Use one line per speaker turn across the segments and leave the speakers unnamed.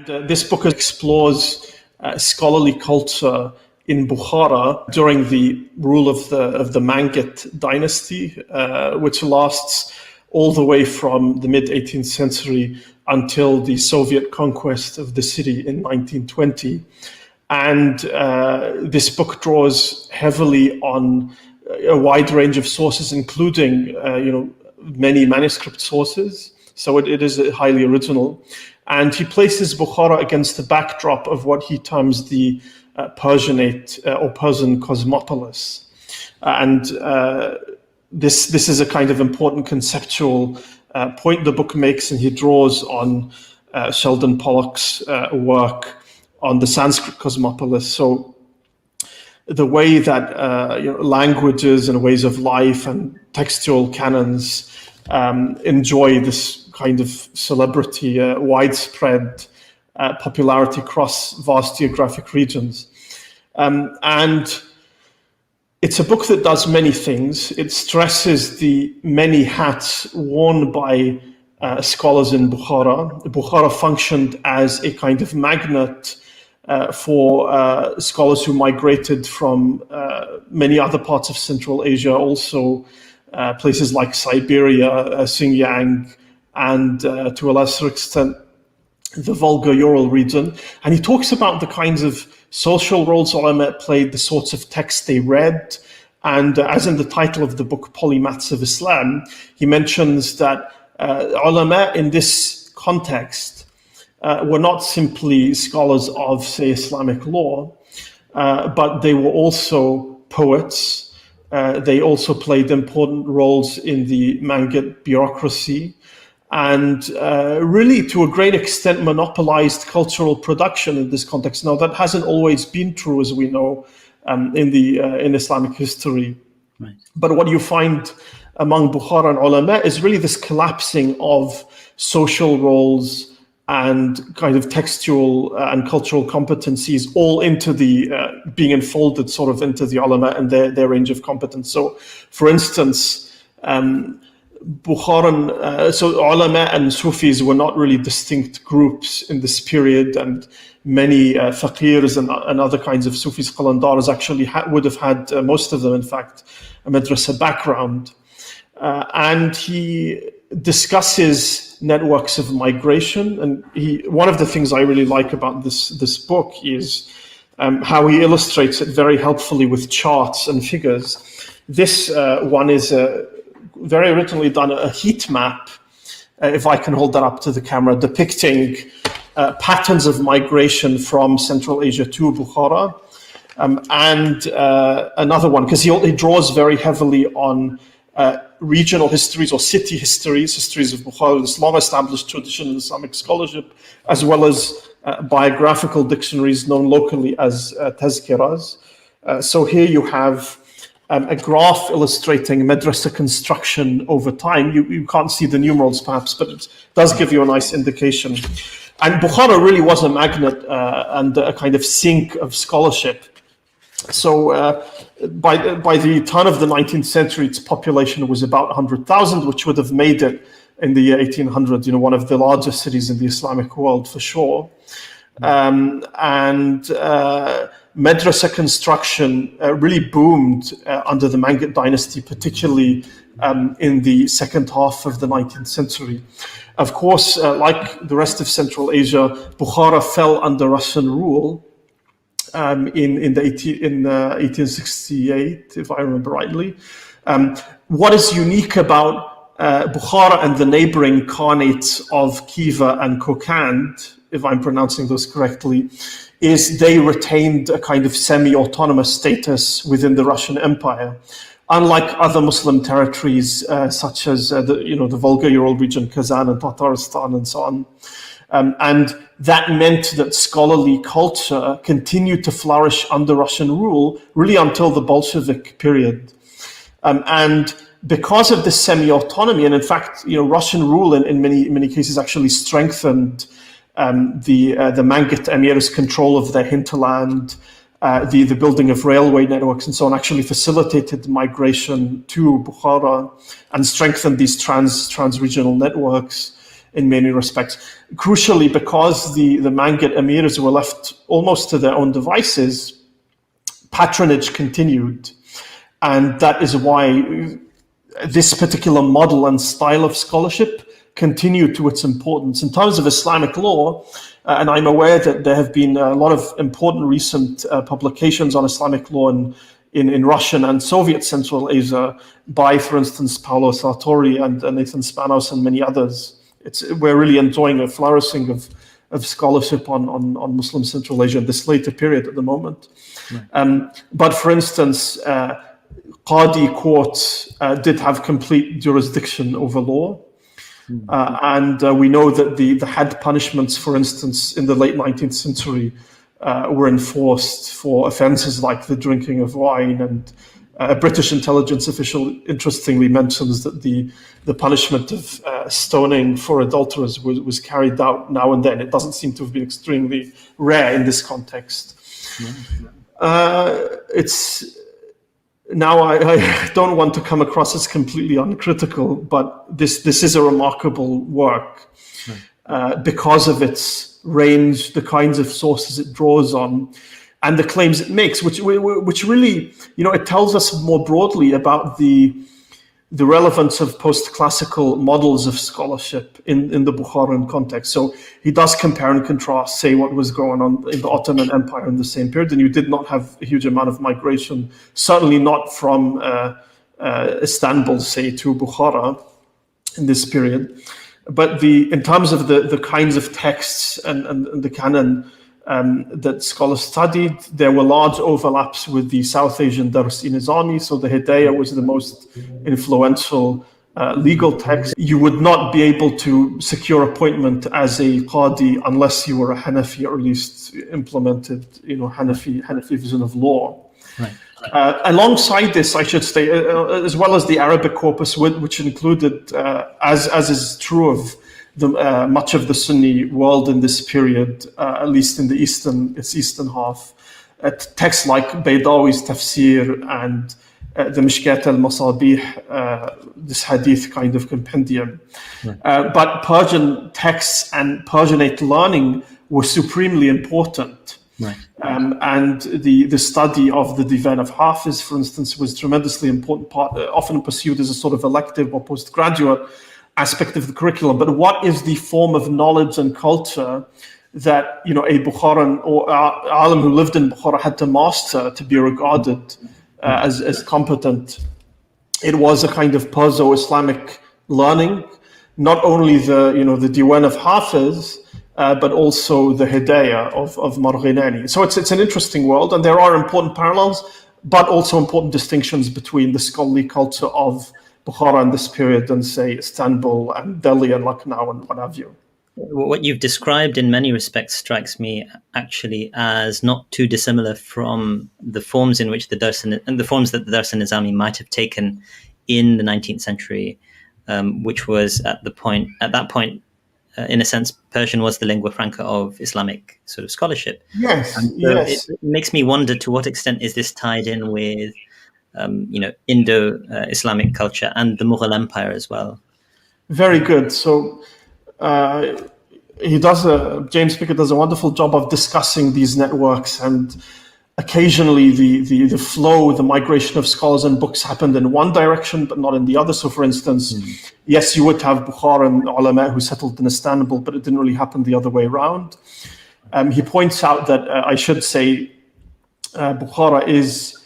This book explores scholarly culture in Bukhara during the rule of the Mangit dynasty, which lasts all the way from the mid-18th century until the Soviet conquest of the city in 1920. And this book draws heavily on a wide range of sources, including many manuscript sources. So it is highly original. And he places Bukhara against the backdrop of what he terms the Persianate or Persian cosmopolis. And this is a kind of important conceptual point the book makes, and he draws on Sheldon Pollock's work on the Sanskrit cosmopolis. So the way that languages and ways of life and textual canons enjoy this kind of celebrity, widespread popularity across vast geographic regions. And it's a book that does many things. It stresses the many hats worn by scholars in Bukhara. Bukhara functioned as a kind of magnet for scholars who migrated from many other parts of Central Asia, also places like Siberia, Xinjiang, and to a lesser extent, the Volga-Ural region. And he talks about the kinds of social roles ulama played, the sorts of texts they read. And as in the title of the book, Polymaths of Islam, he mentions that ulama in this context were not simply scholars of, say, Islamic law, but they were also poets. They also played important roles in the Mangit bureaucracy, and really, to a great extent, monopolized cultural production in this context. Now, that hasn't always been true, as we know, in Islamic history. Right. But what you find among Bukharan ulama is really this collapsing of social roles and kind of textual and cultural competencies all into the being enfolded sort of into the ulama and their range of competence. So, for instance, Bukharan, so ulama and Sufis were not really distinct groups in this period, and many faqirs and other kinds of Sufis, qalandars actually would have had, most of them in fact, a madrasa background. And he discusses networks of migration, and one of the things I really like about this book is how he illustrates it very helpfully with charts and figures. This one is very originally done a heat map, if I can hold that up to the camera, depicting patterns of migration from Central Asia to Bukhara. And another one, because he draws very heavily on regional histories or city histories of Bukhara, this long-established tradition in Islamic scholarship, as well as biographical dictionaries known locally as tazkiras. So here you have a graph illustrating madrasa construction over time. You can't see the numerals perhaps, but it does give you a nice indication. And Bukhara really was a magnet and a kind of sink of scholarship. So by the turn of the 19th century, its population was about 100,000, which would have made it in the 1800s, one of the largest cities in the Islamic world for sure. Madrasa construction really boomed under the Mangit dynasty, particularly in the second half of the 19th century. Of course, like the rest of Central Asia, Bukhara fell under Russian rule in 1868, if I remember rightly. What is unique about Bukhara and the neighboring khanates of Khiva and Kokand, if I'm pronouncing those correctly, is they retained a kind of semi-autonomous status within the Russian Empire. Unlike other Muslim territories, such as the Volga-Ural region, Kazan and Tatarstan and so on. And that meant that scholarly culture continued to flourish under Russian rule, really until the Bolshevik period. And because of this semi-autonomy, and in fact, Russian rule in many cases actually strengthened the Mangit emirs' control of their hinterland, the building of railway networks and so on, actually facilitated migration to Bukhara and strengthened these trans-regional networks. in many respects. Crucially, because the Mangit emirs were left almost to their own devices, patronage continued. And that is why this particular model and style of scholarship continued to its importance. In terms of Islamic law, and I'm aware that there have been a lot of important recent publications on Islamic law in Russian and Soviet Central Asia by, for instance, Paolo Sartori and Nathan Spanos and many others. We're really enjoying a flourishing of scholarship on Muslim Central Asia in this later period at the moment. Right. But for instance, Qadi courts did have complete jurisdiction over law. And we know that the had punishments, for instance, in the late 19th century were enforced for offences like the drinking of wine. And a British intelligence official interestingly mentions that the punishment of stoning for adulterers was carried out now and then. It doesn't seem to have been extremely rare in this context. Now, I don't want to come across as completely uncritical, but this is a remarkable work because of its range, the kinds of sources it draws on, and the claims it makes, which really, it tells us more broadly about the relevance of post-classical models of scholarship in the Bukharan context. So he does compare and contrast, say, what was going on in the Ottoman Empire in the same period, and you did not have a huge amount of migration, certainly not from Istanbul, say, to Bukhara in this period. But in terms of the kinds of texts and the canon that scholars studied, there were large overlaps with the South Asian Dars al-Azami. So the Hidayah was the most influential legal text. You would not be able to secure appointment as a Qadi unless you were a Hanafi, or at least implemented, Hanafi vision of law. Right. Alongside this, I should say, as well as the Arabic corpus, which included, as is true of much of the Sunni world in this period, at least in its eastern half, texts like Baydawi's Tafsir and the Mishkat al-Masabih, this hadith kind of compendium. Right. But Persian texts and Persianate learning were supremely important. Right. And the study of the Divan of Hafiz, for instance, was a tremendously important part, often pursued as a sort of elective or postgraduate aspect of the curriculum. But what is the form of knowledge and culture that a Bukharan or alim who lived in Bukhara had to master to be regarded as competent? It was a kind of Perso-Islamic learning, not only the Diwan of Hafiz, but also the Hidayah of Marghinani. So it's an interesting world, and there are important parallels, but also important distinctions between the scholarly culture of Bukhara in this period and, say, Istanbul and Delhi and Lucknow and what have you.
What you've described in many respects strikes me actually as not too dissimilar from the forms in which the forms that the Dars al-Nizami might have taken in the 19th century, which was at that point, in a sense, Persian was the lingua franca of Islamic sort of scholarship.
Yes,
and so
yes.
It makes me wonder, to what extent is this tied in with Indo-Islamic culture and the Mughal Empire as well? Very
good. So James Pickett does a wonderful job of discussing these networks, and occasionally the flow, the migration of scholars and books happened in one direction, but not in the other. So for instance, yes, you would have Bukharan ulama who settled in Istanbul, but it didn't really happen the other way around. He points out that, I should say, Bukhara is,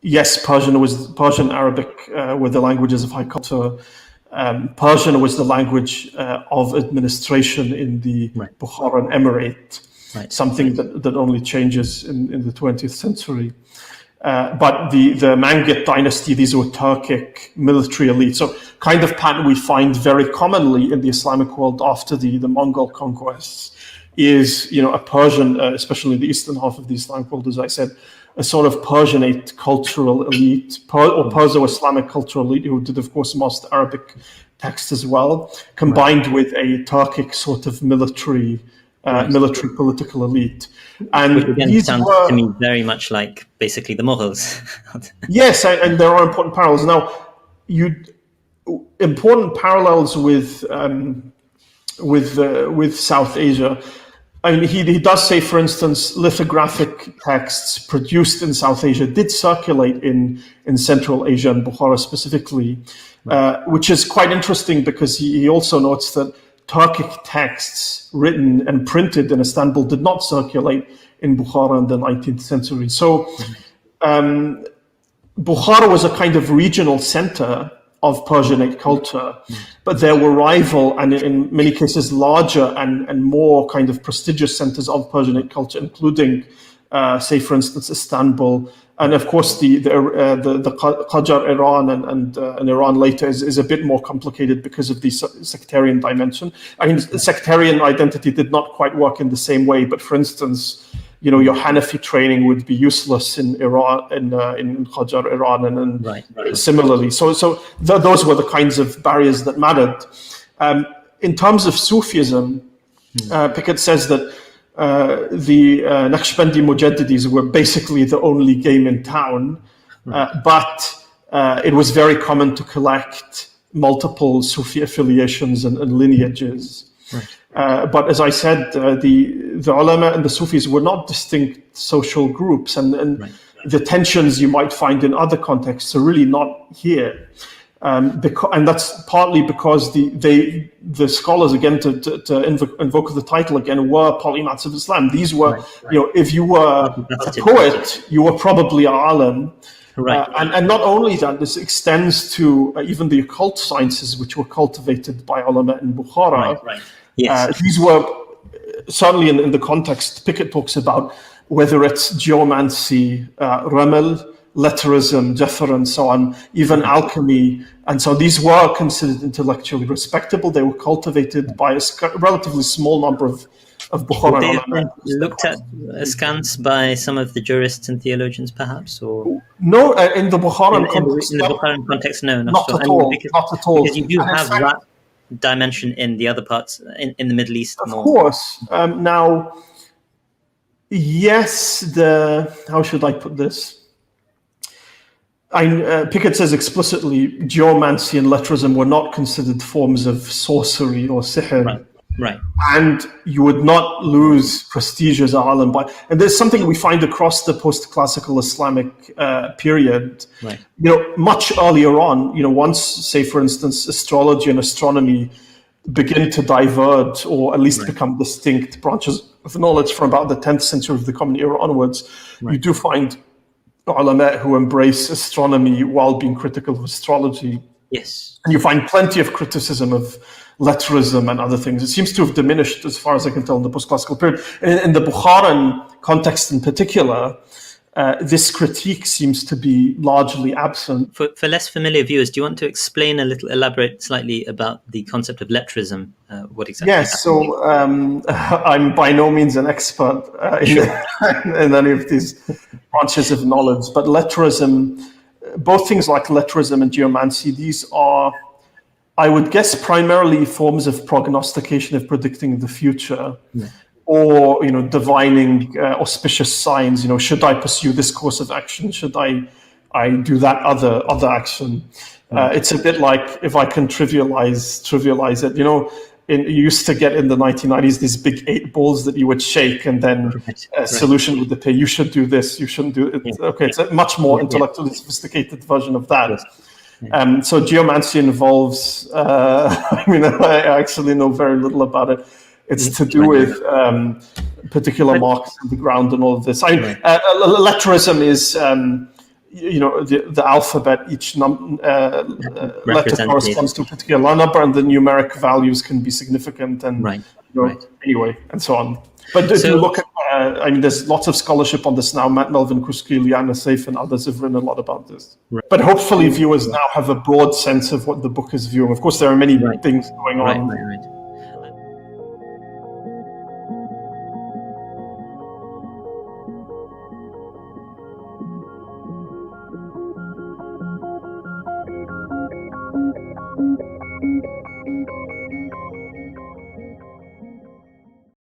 yes, Persian Arabic were the languages of high culture. Persian was the language of administration in the Bukharan Emirate, something that only changes in the 20th century. But the Mangit dynasty, these were Turkic military elite. So kind of pattern we find very commonly in the Islamic world after the Mongol conquests is, a Persian, especially the eastern half of the Islamic world, as I said, a sort of Persianate cultural elite, or Perso-Islamic cultural elite, who did, of course, master Arabic text as well, combined with a Turkic sort of military political elite. And
which again sounds to me very much like basically the Mughals.
Yes, and there are important parallels. Now, important parallels with South Asia. I mean, he does say, for instance, lithographic texts produced in South Asia did circulate in Central Asia and Bukhara specifically, which is quite interesting because he also notes that Turkic texts written and printed in Istanbul did not circulate in Bukhara in the 19th century. So Bukhara was a kind of regional center of Persianate culture, but there were rival and in many cases larger and more kind of prestigious centers of Persianate culture, including, say, for instance, Istanbul, and of course the Qajar Iran and Iran later is a bit more complicated because of the sectarian dimension. I mean, the sectarian identity did not quite work in the same way, but for instance, your Hanafi training would be useless in Iran, in Qajar, Iran, and similarly. So those were the kinds of barriers that mattered. In terms of Sufism, Pickett says that the Naqshbandi Mujaddidis were basically the only game in town, but it was very common to collect multiple Sufi affiliations and lineages. But as I said, the ulama and the Sufis were not distinct social groups, and the tensions you might find in other contexts are really not here. And that's partly because the scholars, again, to invoke the title again, were Polymaths of Islam. These were, if you were a poet, you were probably an alim. And not only that, this extends to even the occult sciences, which were cultivated by ulama in Bukhara. Yes. These were certainly in the context Pickett talks about, whether it's geomancy, ramal, letterism, jafar, and so on, even alchemy. And so these were considered intellectually respectable. They were cultivated by a relatively small number of Bukhara ulama.
Looked at askance by some of the jurists and theologians, perhaps, or
no? In the Bukharan context,
in the Bukharan context, no,
not at all. Not at all.
Because you do have that dimension in the other parts in the Middle East.
Of course. Now, yes, how should I put this? Pickett says explicitly, geomancy and letterism were not considered forms of sorcery or sihr.
Right.
And you would not lose prestige as a alim. And there's something we find across the post-classical Islamic period. Much earlier on, once, say, for instance, astrology and astronomy begin to diverge or at least become distinct branches of knowledge from about the 10th century of the Common Era onwards, you do find ulama who embrace astronomy while being critical of astrology.
Yes.
And you find plenty of criticism of letterism and other things. It seems to have diminished, as far as I can tell, in the post-classical period. In the Bukharan context in particular, this critique seems to be largely absent.
For less familiar viewers, do you want to elaborate slightly about the concept of letterism? What exactly?
Yes, so I'm by no means an expert in any of these branches of knowledge, but letterism, both things like letterism and geomancy, these are, I would guess, primarily forms of prognostication, of predicting the future, or divining auspicious signs. Should I pursue this course of action? Should I do that other action? It's a bit like, if I can trivialize it. You used to get in the 1990s these big 8 balls that you would shake, and then a solution would appear. You should do this. You shouldn't do it. Okay, it's a much more intellectually sophisticated version of that. So geomancy involves, I actually know very little about it. It's to do with particular marks on the ground and all of this. Letterism is, the alphabet, each letter corresponds to a particular number, and the numeric values can be significant, and anyway, and so on. But if you look at, there's lots of scholarship on this now. Matt Melvin Kuski, Liana Saif, and others have written a lot about this. But hopefully viewers now have a broad sense of what the book is viewing. Of course, there are many things going on.
Right.